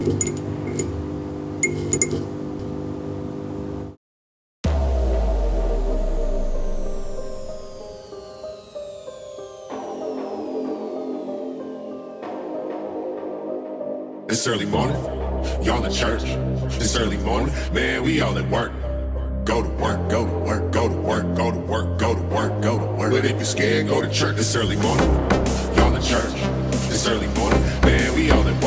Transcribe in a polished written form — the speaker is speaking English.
It's early morning, y'all in church. It's early morning, man, we all at work. Go to work, go to work, go to work, go to work, go to work, go to work. But if you're scared, go to church. It's early morning, y'all in church. It's early morning, man, we all at work.